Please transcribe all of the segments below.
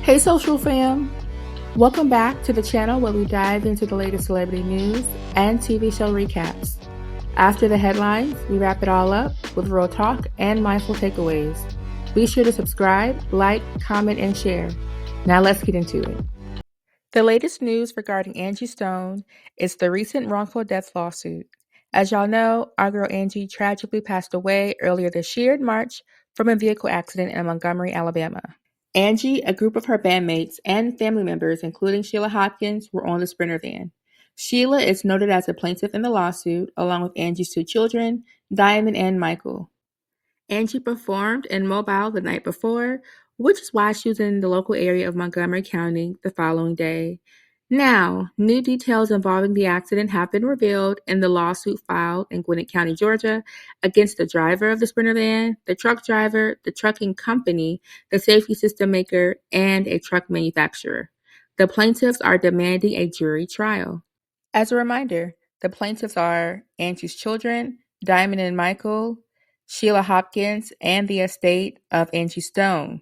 Hey social fam! Welcome back to the channel where we dive into the latest celebrity news and TV show recaps. After the headlines, we wrap it all up with real talk and mindful takeaways. Be sure to subscribe, like, comment, and share. Now let's get into it. The latest news regarding Angie Stone is the recent wrongful death lawsuit. As y'all know, our girl Angie tragically passed away earlier this year in March from a vehicle accident in Montgomery, Alabama. Angie, a group of her bandmates, and family members, including Sheila Hopkins, were on the Sprinter van. Sheila is noted as a plaintiff in the lawsuit, along with Angie's two children, Diamond and Michael. Angie performed in Mobile the night before, which is why she was in the local area of Montgomery County the following day. Now, new details involving the accident have been revealed in the lawsuit filed in Gwinnett County, Georgia, against the driver of the Sprinter van, the truck driver, the trucking company, the safety system maker, and a truck manufacturer. The plaintiffs are demanding a jury trial. As a reminder, the plaintiffs are Angie's children, Diamond and Michael, Sheila Hopkins, and the estate of Angie Stone.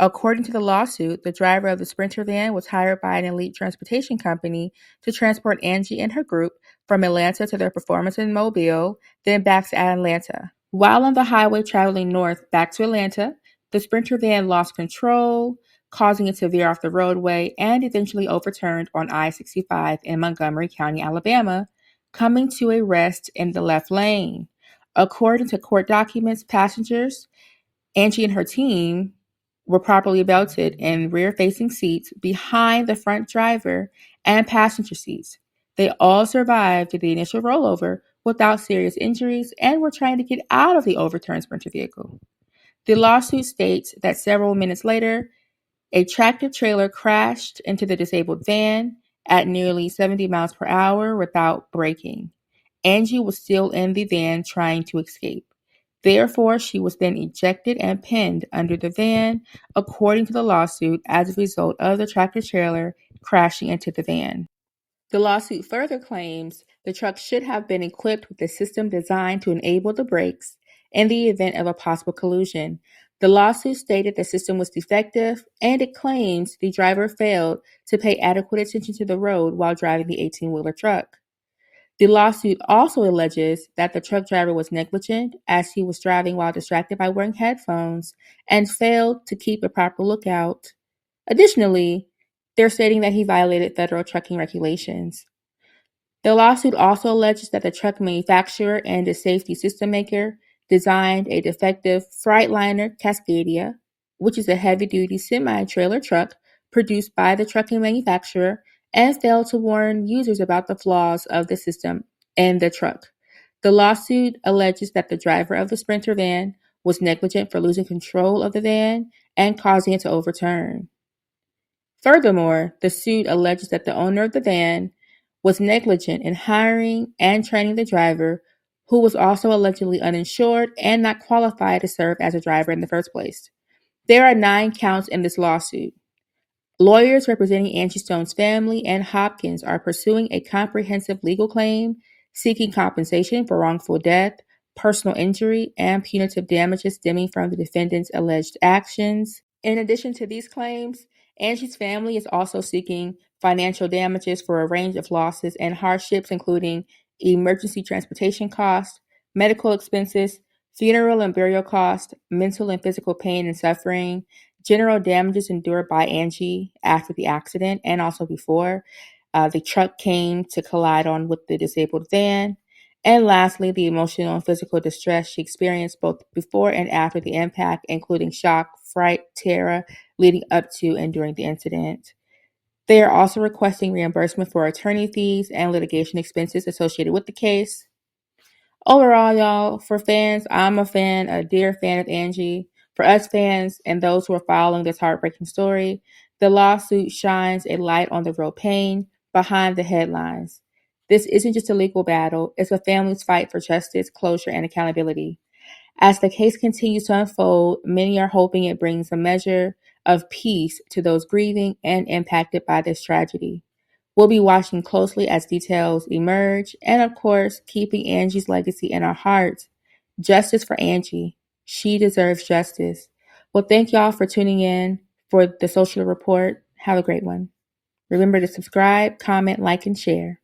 According to the lawsuit, the driver of the Sprinter van was hired by an elite transportation company to transport Angie and her group from Atlanta to their performance in Mobile, then back to Atlanta. While on the highway traveling north back to Atlanta, the Sprinter van lost control, causing it to veer off the roadway and eventually overturned on I-65 in Montgomery County, Alabama, coming to a rest in the left lane. According to court documents, passengers, Angie and her team, were properly belted in rear-facing seats behind the front driver and passenger seats. They all survived the initial rollover without serious injuries and were trying to get out of the overturned Sprinter vehicle. The lawsuit states that several minutes later, a tractor-trailer crashed into the disabled van at nearly 70 miles per hour without braking. Angie was still in the van trying to escape. Therefore, she was then ejected and pinned under the van, according to the lawsuit, as a result of the tractor-trailer crashing into the van. The lawsuit further claims the truck should have been equipped with a system designed to enable the brakes in the event of a possible collision. The lawsuit stated the system was defective, and it claims the driver failed to pay adequate attention to the road while driving the 18-wheeler truck. The lawsuit also alleges that the truck driver was negligent as he was driving while distracted by wearing headphones and failed to keep a proper lookout. Additionally, they're stating that he violated federal trucking regulations. The lawsuit also alleges that the truck manufacturer and the safety system maker designed a defective Freightliner Cascadia, which is a heavy-duty semi-trailer truck produced by the trucking manufacturer, and failed to warn users about the flaws of the system and the truck. The lawsuit alleges that the driver of the Sprinter van was negligent for losing control of the van and causing it to overturn. Furthermore, the suit alleges that the owner of the van was negligent in hiring and training the driver, who was also allegedly uninsured and not qualified to serve as a driver in the first place. There are 9 counts in this lawsuit. Lawyers representing Angie Stone's family and Hopkins are pursuing a comprehensive legal claim, seeking compensation for wrongful death, personal injury, and punitive damages stemming from the defendant's alleged actions. In addition to these claims, Angie's family is also seeking financial damages for a range of losses and hardships, including emergency transportation costs, medical expenses, funeral and burial costs, mental and physical pain and suffering, general damages endured by Angie after the accident and also before the truck came to collide on with the disabled van. And lastly, the emotional and physical distress she experienced both before and after the impact, including shock, fright, terror, leading up to and during the incident. They are also requesting reimbursement for attorney fees and litigation expenses associated with the case. Overall, y'all, for fans, I'm a fan, a dear fan of Angie. For us fans and those who are following this heartbreaking story, the lawsuit shines a light on the real pain behind the headlines. This isn't just a legal battle, it's a family's fight for justice, closure, and accountability. As the case continues to unfold, many are hoping it brings a measure of peace to those grieving and impacted by this tragedy. We'll be watching closely as details emerge and, of course, keeping Angie's legacy in our hearts. Justice for Angie. She deserves justice. Well, thank y'all for tuning in. for the social report. Have a great one. Remember to subscribe, comment, like, and share.